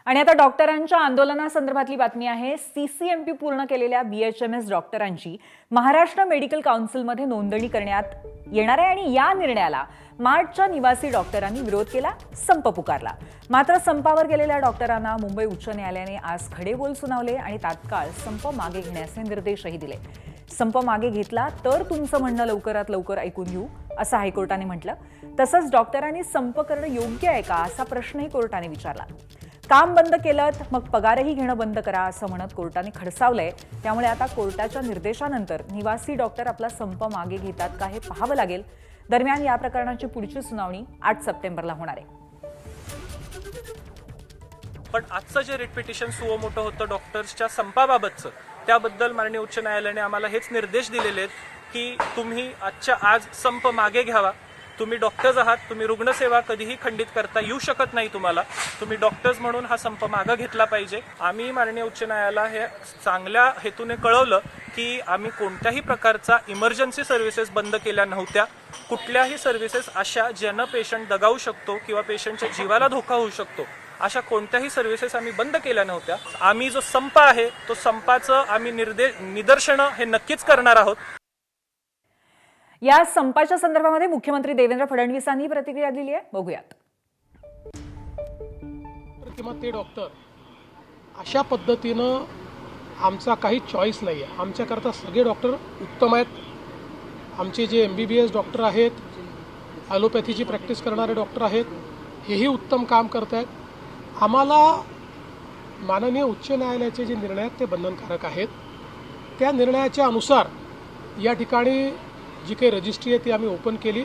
आणि आता डॉक्टरांच्या आंदोलनासंदर्भातली बातमी आहे। सीसीएमपी पूर्ण केलेल्या बीएचएमएस डॉक्टरांची महाराष्ट्र मेडिकल काउन्सिलमध्ये नोंदणी करण्यात येणार आहे आणि या निर्णयाला मार्चच्या निवासी डॉक्टरांनी विरोध केला, संप पुकारला। मात्र संपावर गेलेल्या डॉक्टरांना मुंबई उच्च न्यायालयाने आज खडेबोल सुनावले आणि तात्काळ संप मागे घेण्याचे निर्देशही दिले। संप मागे घेतला तर तुमचं म्हणणं लवकरात लवकर ऐकून घेऊ, असं हायकोर्टाने म्हटलं। तसंच डॉक्टरांनी संप करणं योग्य आहे का असा प्रश्नही कोर्टाने विचारला। काम बंद केलं मग पगारही घेणं बंद करा असं म्हणत कोर्टाने खडसावलंय। त्यामुळे आता कोर्टाच्या निर्देशानंतर निवासी डॉक्टर आपला संप मागे घेतात का हे पाहावं लागेल। दरम्यान या प्रकरणाची पुढची सुनावणी 8 सप्टेंबरला होणार आहे। पण आजचं जे रिट पिटिशन सुओ मोठं होतं डॉक्टर्सच्या संपाबाबतचं, त्याबद्दल माननीय उच्च न्यायालयाने आम्हाला हेच निर्देश दिलेले आहेत की तुम्ही आजच्या आज संप मागे घ्यावा। तुम्ही डॉक्टर्स आहात, तुम्ही रुग्णसेवा कधीही खंडित करता येऊ शकत नाही तुम्हाला। तुम्ही डॉक्टर्स म्हणून हा संप मागे घेतला पाहिजे। आम्ही माननीय उच्च न्यायालयाला हे चांगल्या हेतूने कळवलं की आम्ही कोणत्याही प्रकारचा इमर्जन्सी सर्व्हिसेस बंद केल्या नव्हत्या। कुठल्याही सर्व्हिसेस अशा ज्यानं पेशंट दगावू शकतो किंवा पेशंटच्या जीवाला धोका होऊ शकतो अशा कोणत्याही सर्व्हिसेस आम्ही बंद केल्या नव्हत्या। आम्ही जो संप आहे तो संपाचं आम्ही निदर्शनं हे नक्कीच करणार आहोत। या संपाच्या संदर्भामध्ये मुख्यमंत्री देवेंद्र फडणवीसांनी प्रतिक्रिया दिली आहे, बघूयात। किंवा ते डॉक्टर अशा पद्धतीनं आमचा काही चॉईस नाही आहे। आमच्याकरता सगळे डॉक्टर उत्तम आहेत। आमचे जे MBBS डॉक्टर आहेत, ॲलोपॅथीची प्रॅक्टिस करणारे डॉक्टर आहेत, हेही उत्तम काम करत आहेत। आम्हाला माननीय उच्च न्यायालयाचे जे निर्णय आहेत ते बंधनकारक आहेत। त्या निर्णयाच्या अनुसार या ठिकाणी जी काही रजिस्ट्री आहे ती आम्ही ओपन केली।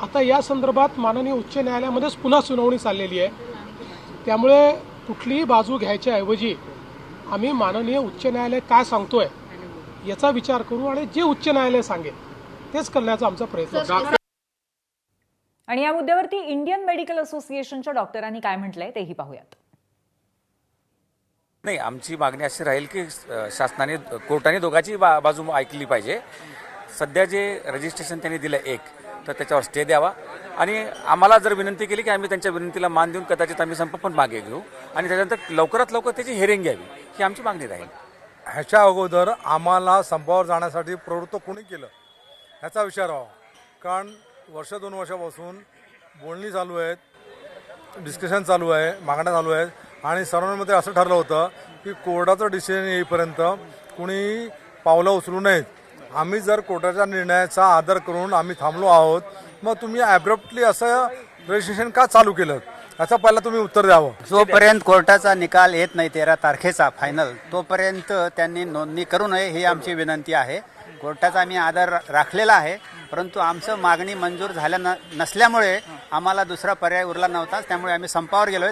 आता या संदर्भात माननीय उच्च न्यायालयामध्येच पुन्हा सुनावणी चाललेली आहे। त्यामुळे कुठलीही बाजू घ्यायच्या ऐवजी आम्ही माननीय उच्च न्यायालय काय सांगतोय याचा विचार करू आणि जे उच्च न्यायालय सांगेल तेच करण्याचा आमचा प्रयत्न आहे। आणि या मुद्द्यावरती इंडियन मेडिकल असोसिएशनच्या डॉक्टरांनी काय म्हटलंय तेही पाहूयात। नाही, आमची मागणी अशी राहील की शासनाने कोर्टाने दोघांची बाजू ऐकली पाहिजे। सध्या जे रजिस्ट्रेशन त्यांनी दिलं एक, तर त्याच्यावर स्टे द्यावा आणि आम्हाला जर विनंती केली की आम्ही त्यांच्या विनंतीला मान देऊन कदाचित आम्ही संप पण मागे घेऊ आणि त्याच्यानंतर लवकरात लवकर त्याची हिअरिंग घ्यावी ही आमची मागणी राहील। ह्याच्या अगोदर आम्हाला संपावर जाण्यासाठी प्रवृत्त कोणी केलं ह्याचा विचार व्हावा। कारण वर्ष 2 वर्षापासून बोलणी चालू आहेत, डिस्कशन चालू आहे, मागण्या चालू आहेत आणि सर्वांमध्ये असं ठरलं होतं की कोर्टाचं डिसिजन येईपर्यंत कुणी पावलं उचलू नयेत। आम्ही जर कोर्टाच्या निर्णयाचा आदर करून आम्ही थांबलो आहोत, मग तुम्ही ॲब्रप्टली असं रजिस्ट्रेशन का चालू केलं याचं पहिला तुम्ही उत्तर द्यावं। जोपर्यंत कोर्टाचा निकाल येत नाही 13 तारखेचा फायनल, तोपर्यंत त्यांनी नोंदणी करू नये ही आमची विनंती आहे। कोर्टाचा आम्ही आदर राखलेला आहे, परंतु आमचं मागणी मंजूर झाल्या नसल्यामुळे आम्हाला दुसरा पर्याय उरला नव्हता, त्यामुळे आम्ही संपावर गेलोय।